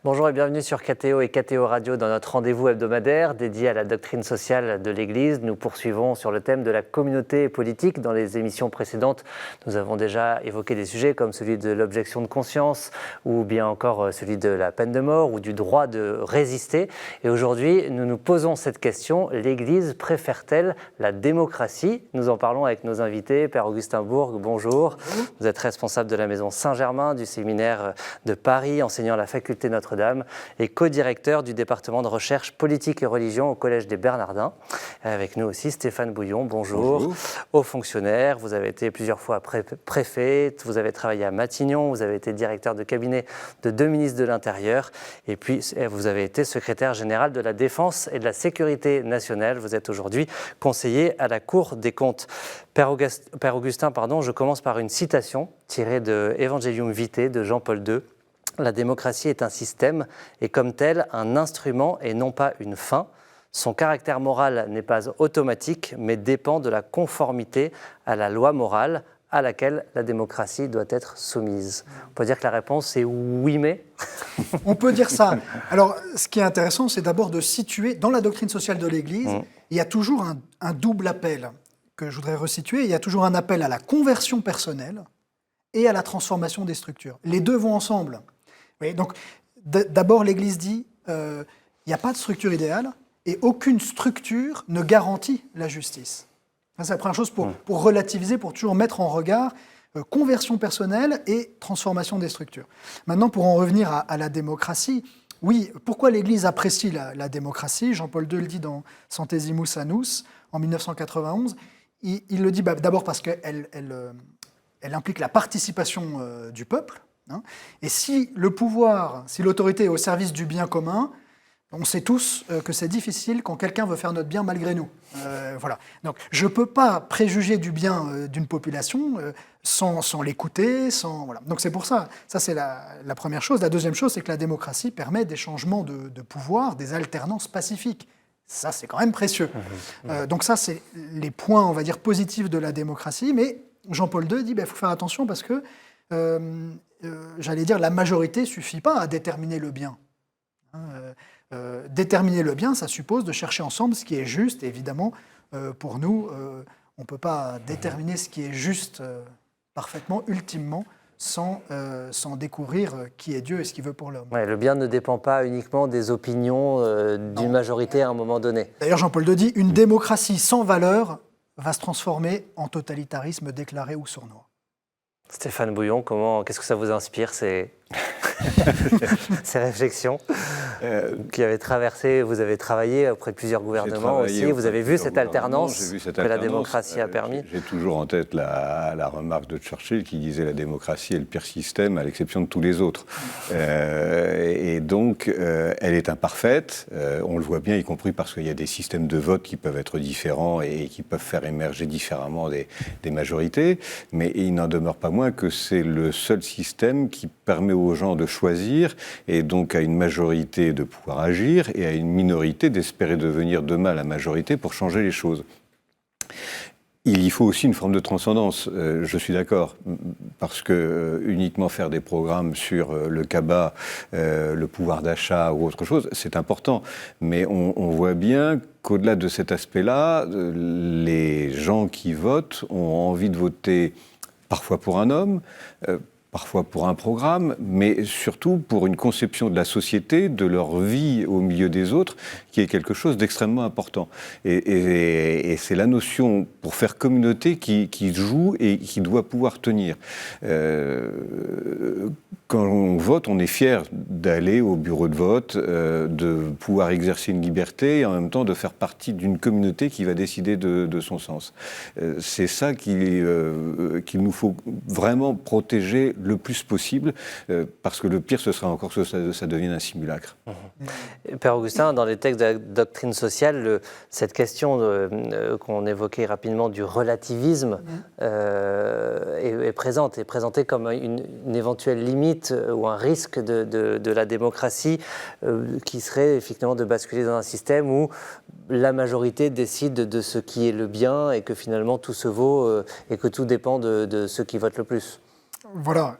Bonjour et bienvenue sur KTO et KTO Radio dans notre rendez-vous hebdomadaire dédié à la doctrine sociale de l'Église. Nous poursuivons sur le thème de la communauté politique. Dans les émissions précédentes, nous avons déjà évoqué des sujets comme celui de l'objection de conscience ou bien encore celui de la peine de mort ou du droit de résister. Et aujourd'hui, nous nous posons cette question, l'Église préfère-t-elle la démocratie? Nous en parlons avec nos invités. Père Augustin Bourg, bonjour. Vous êtes responsable de la Maison Saint-Germain, du séminaire de Paris, enseignant à la faculté Notre-Dame et co-directeur du département de recherche politique et religion au Collège des Bernardins. Avec nous aussi Stéphane Bouillon, bonjour. Bonjour. Haut fonctionnaire, vous avez été plusieurs fois préfet, vous avez travaillé à Matignon, vous avez été directeur de cabinet de 2 ministres de l'Intérieur et puis vous avez été secrétaire général de la Défense et de la Sécurité nationale. Vous êtes aujourd'hui conseiller à la Cour des comptes. Père Augustin, je commence par une citation tirée de Evangelium Vitae de Jean-Paul II. La démocratie est un système et comme tel un instrument et non pas une fin. Son caractère moral n'est pas automatique mais dépend de la conformité à la loi morale à laquelle la démocratie doit être soumise. On peut dire que la réponse est oui mais. On peut dire ça. Alors ce qui est intéressant c'est d'abord de situer dans la doctrine sociale de l'Église, il y a toujours un double appel que je voudrais resituer. Il y a toujours un appel à la conversion personnelle et à la transformation des structures. Les deux vont ensemble. Oui, donc, d'abord, l'Église dit il n'y a pas de structure idéale et aucune structure ne garantit la justice. C'est la première chose pour relativiser, pour toujours mettre en regard conversion personnelle et transformation des structures. Maintenant, pour en revenir à la démocratie, oui, pourquoi l'Église apprécie la démocratie? Jean-Paul II le dit dans Centesimus Annus en 1991. Il le dit d'abord parce qu'elle implique la participation du peuple. Et si le pouvoir, si l'autorité est au service du bien commun, on sait tous que c'est difficile quand quelqu'un veut faire notre bien malgré nous. Voilà. Donc, je ne peux pas préjuger du bien d'une population sans l'écouter, voilà. Donc c'est pour ça. Ça, c'est la première chose. La deuxième chose, c'est que la démocratie permet des changements de pouvoir, des alternances pacifiques. Ça, c'est quand même précieux. Donc ça, c'est les points, on va dire, positifs de la démocratie. Mais Jean-Paul II dit qu'il faut faire attention parce que j'allais dire, la majorité ne suffit pas à déterminer le bien. Déterminer le bien, ça suppose de chercher ensemble ce qui est juste. Et évidemment, pour nous, on ne peut pas déterminer ce qui est juste parfaitement, ultimement, sans découvrir qui est Dieu et ce qu'il veut pour l'homme. Ouais, le bien ne dépend pas uniquement des opinions d'une majorité à un moment donné. D'ailleurs, Jean-Paul II dit « Une démocratie sans valeur va se transformer en totalitarisme déclaré ou sournois ». Stéphane Bouillon, qu'est-ce que ça vous inspire ces réflexions qui avaient traversé, vous avez travaillé auprès de plusieurs gouvernements aussi, vous avez vu cette alternance que la démocratie a permis? J'ai toujours en tête la remarque de Churchill qui disait la démocratie est le pire système à l'exception de tous les autres. Et donc, elle est imparfaite, on le voit bien, y compris parce qu'il y a des systèmes de vote qui peuvent être différents et qui peuvent faire émerger différemment des majorités, mais il n'en demeure pas moins que c'est le seul système qui permet aux gens de choisir et donc à une majorité de pouvoir agir et à une minorité d'espérer devenir demain la majorité pour changer les choses. Il y faut aussi une forme de transcendance, je suis d'accord, parce que uniquement faire des programmes sur le cabas, le pouvoir d'achat ou autre chose, c'est important. Mais on voit bien qu'au-delà de cet aspect-là, les gens qui votent ont envie de voter parfois pour un homme, parfois pour un programme, mais surtout pour une conception de la société, de leur vie au milieu des autres, qui est quelque chose d'extrêmement important. Et c'est la notion, pour faire communauté, qui joue et qui doit pouvoir tenir. Quand on vote, on est fier d'aller au bureau de vote, de pouvoir exercer une liberté et en même temps de faire partie d'une communauté qui va décider de son sens. C'est ça qu'il nous faut vraiment protéger le plus possible, parce que le pire, ce sera encore que ça devienne un simulacre. Père Augustin, dans les textes de la doctrine sociale, cette question qu'on évoquait rapidement du relativisme est présentée comme une éventuelle limite ou un risque de la démocratie qui serait effectivement de basculer dans un système où la majorité décide de ce qui est le bien et que finalement tout se vaut et que tout dépend de ceux qui votent le plus. Voilà.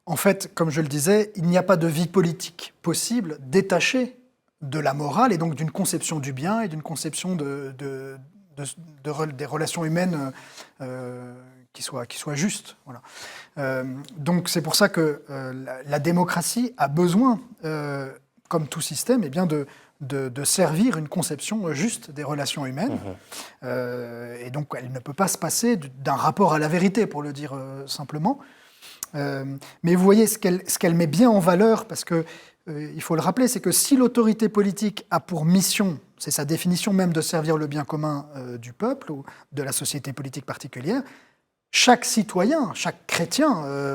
En fait, comme je le disais, il n'y a pas de vie politique possible détachée de la morale et donc d'une conception du bien et d'une conception des relations humaines qui soient justes. Voilà. Donc c'est pour ça que la démocratie a besoin, comme tout système, eh bien de servir une conception juste des relations humaines. Et donc elle ne peut pas se passer d'un rapport à la vérité, pour le dire simplement. Mais vous voyez, ce qu'elle met bien en valeur, parce que il faut le rappeler, c'est que si l'autorité politique a pour mission, c'est sa définition même de servir le bien commun du peuple ou de la société politique particulière, chaque citoyen, chaque chrétien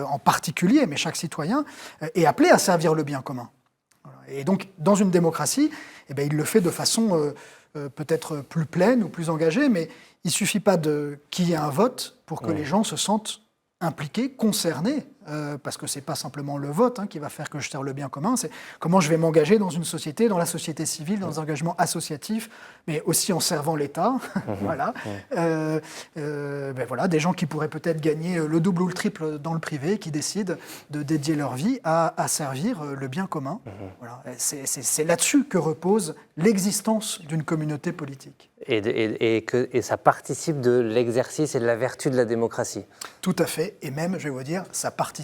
en particulier, mais chaque citoyen est appelé à servir le bien commun. Voilà. Et donc, dans une démocratie, eh bien, il le fait de façon peut-être plus pleine ou plus engagée, mais il ne suffit pas qu'il y ait un vote pour que les gens se sentent impliqués, concernés, parce que ce n'est pas simplement le vote qui va faire que je sers le bien commun, c'est comment je vais m'engager dans une société, dans la société civile, dans un engagement associatif, mais aussi en servant l'État. Voilà. Voilà, des gens qui pourraient peut-être gagner le double ou le triple dans le privé, qui décident de dédier leur vie à servir le bien commun. Voilà. C'est là-dessus que repose l'existence d'une communauté politique. Et ça participe de l'exercice et de la vertu de la démocratie. Tout à fait, et même, je vais vous dire, ça participe,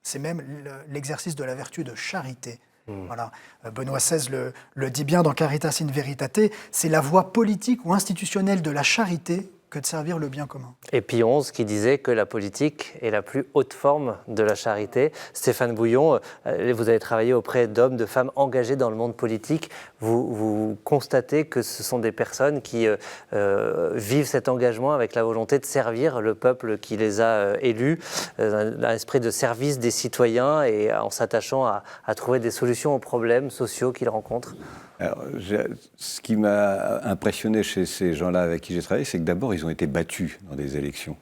c'est même l'exercice de la vertu de charité. Voilà. Benoît XVI le dit bien dans Caritas in Veritate, c'est la voie politique ou institutionnelle de la charité que de servir le bien commun. Et Pie XI qui disait que la politique est la plus haute forme de la charité. Stéphane Bouillon, vous avez travaillé auprès d'hommes, de femmes engagés dans le monde politique. Vous constatez que ce sont des personnes qui vivent cet engagement avec la volonté de servir le peuple qui les a élus, un esprit de service des citoyens et en s'attachant à trouver des solutions aux problèmes sociaux qu'ils rencontrent. Alors, ce qui m'a impressionné chez ces gens-là avec qui j'ai travaillé, c'est que d'abord, ils ont été battus dans des élections.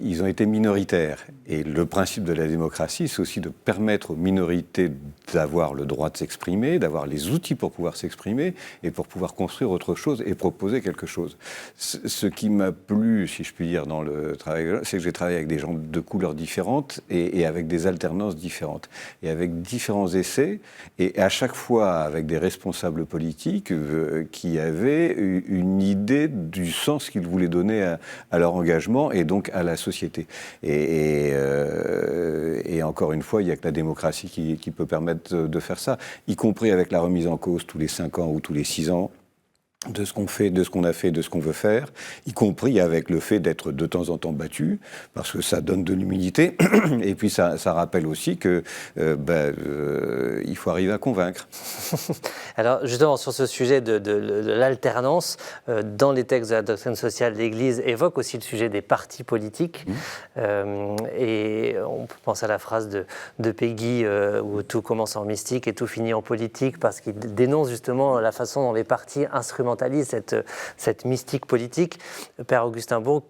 Ils ont été minoritaires. Et le principe de la démocratie, c'est aussi de permettre aux minorités d'avoir le droit de s'exprimer, d'avoir les outils pour pouvoir s'exprimer et pour pouvoir construire autre chose et proposer quelque chose. Ce qui m'a plu, si je puis dire, dans le travail, c'est que j'ai travaillé avec des gens de couleurs différentes et avec des alternances différentes. Et avec différents essais, et à chaque fois avec des responsables politiques qui avaient une idée du sens qu'ils voulaient donner à leur engagement et donc à la société. Et encore une fois, il n'y a que la démocratie qui peut permettre de faire ça, y compris avec la remise en cause tous les 5 ans ou tous les 6 ans de ce qu'on fait, de ce qu'on a fait, de ce qu'on veut faire, y compris avec le fait d'être de temps en temps battu, parce que ça donne de l'humilité, et puis ça rappelle aussi que il faut arriver à convaincre. Alors justement, sur ce sujet de l'alternance, dans les textes de la doctrine sociale, l'Église évoque aussi le sujet des partis politiques, et on pense à la phrase de Péguy, où tout commence en mystique et tout finit en politique, parce qu'il dénonce justement la façon dont les partis instrumentalise cette mystique politique. Père Augustin Bourg,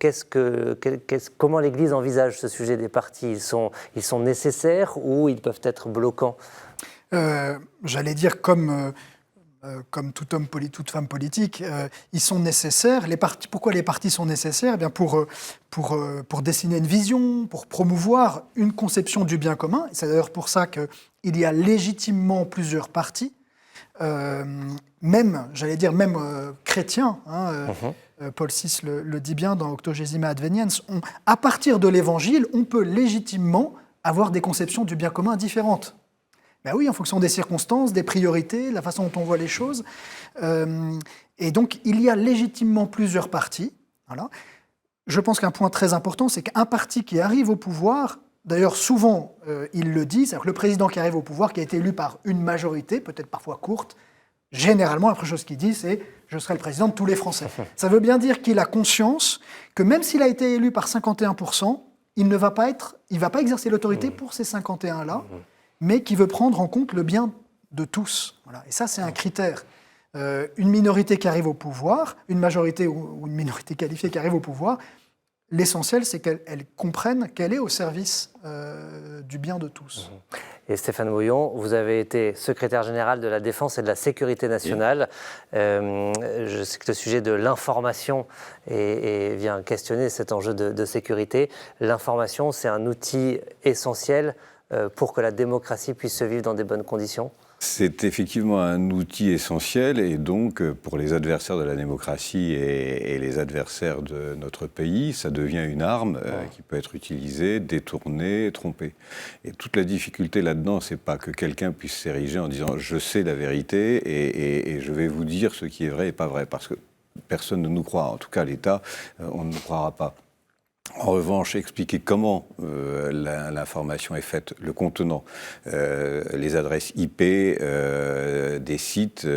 comment l'Église envisage ce sujet des partis ? Ils sont nécessaires ou ils peuvent être bloquants ? J'allais dire comme tout homme, toute femme politique, ils sont nécessaires. Pourquoi les partis sont nécessaires ? Eh bien pour dessiner une vision, pour promouvoir une conception du bien commun. C'est d'ailleurs pour ça qu'il y a légitimement plusieurs partis. Même chrétiens, Paul VI le dit bien dans Octogesima Adveniens, à partir de l'Évangile, on peut légitimement avoir des conceptions du bien commun différentes. Ben oui, en fonction des circonstances, des priorités, la façon dont on voit les choses. Et donc, il y a légitimement plusieurs partis. Voilà. Je pense qu'un point très important, c'est qu'un parti qui arrive au pouvoir, d'ailleurs, souvent, il le dit, c'est-à-dire que le président qui arrive au pouvoir, qui a été élu par une majorité, peut-être parfois courte, généralement, la première chose qu'il dit, c'est « je serai le président de tous les Français ». Ça veut bien dire qu'il a conscience que même s'il a été élu par 51%, il ne va pas exercer l'autorité pour ces 51-là, mais qu'il veut prendre en compte le bien de tous. Voilà. Et ça, c'est un critère. Une minorité qui arrive au pouvoir, une majorité ou une minorité qualifiée qui arrive au pouvoir, l'essentiel, c'est qu'elle comprenne qu'elle est au service du bien de tous. Et Stéphane Bouillon, vous avez été secrétaire général de la Défense et de la Sécurité nationale. Je sais que le sujet de l'information vient questionner cet enjeu de sécurité. L'information, c'est un outil essentiel pour que la démocratie puisse se vivre dans des bonnes conditions? C'est effectivement un outil essentiel et donc pour les adversaires de la démocratie et les adversaires de notre pays, ça devient une arme qui peut être utilisée, détournée, trompée. Et toute la difficulté là-dedans, c'est pas que quelqu'un puisse s'ériger en disant « je sais la vérité et je vais vous dire ce qui est vrai et pas vrai », parce que personne ne nous croit. En tout cas, l'État, on ne nous croira pas. En revanche, expliquer comment l'information est faite, le contenant, les adresses IP des sites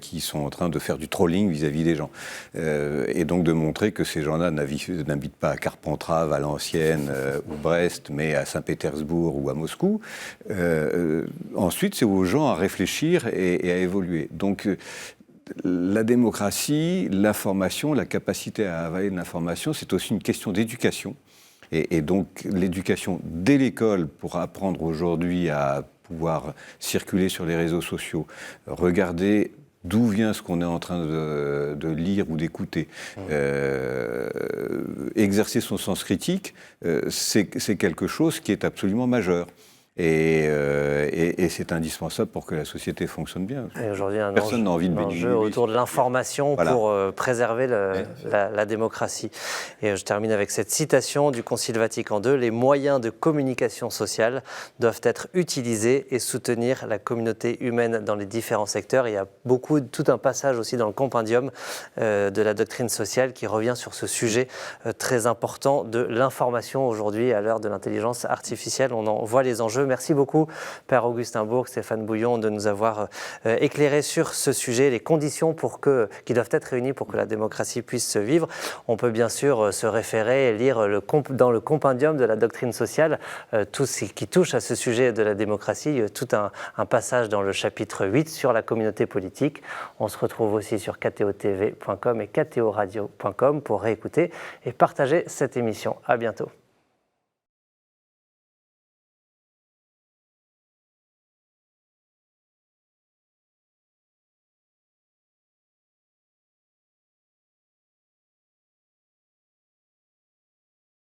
qui sont en train de faire du trolling vis-à-vis des gens. Et donc de montrer que ces gens-là n'habitent pas à Carpentras, Valenciennes ou Brest, mais à Saint-Pétersbourg ou à Moscou. Ensuite, c'est aux gens à réfléchir et à évoluer. Donc, la démocratie, l'information, la capacité à avaler de l'information, c'est aussi une question d'éducation. Et donc l'éducation dès l'école pour apprendre aujourd'hui à pouvoir circuler sur les réseaux sociaux, regarder d'où vient ce qu'on est en train de lire ou d'écouter, exercer son sens critique, c'est quelque chose qui est absolument majeur. Et c'est indispensable pour que la société fonctionne bien. Et aujourd'hui, personne n'a envie de bénéficier autour de l'information voilà. pour préserver la démocratie. Et je termine avec cette citation du Concile Vatican II. Les moyens de communication sociale doivent être utilisés et soutenir la communauté humaine dans les différents secteurs. Il y a tout un passage aussi dans le compendium de la doctrine sociale qui revient sur ce sujet très important de l'information aujourd'hui à l'heure de l'intelligence artificielle. On en voit les enjeux. Merci beaucoup, Père Augustin Bourg, Stéphane Bouillon, de nous avoir éclairé sur ce sujet, les conditions qui doivent être réunies pour que la démocratie puisse se vivre. On peut bien sûr se référer et lire dans le compendium de la doctrine sociale tout ce qui touche à ce sujet de la démocratie, tout un passage dans le chapitre 8 sur la communauté politique. On se retrouve aussi sur ktotv.com et ktoradio.com pour réécouter et partager cette émission. À bientôt.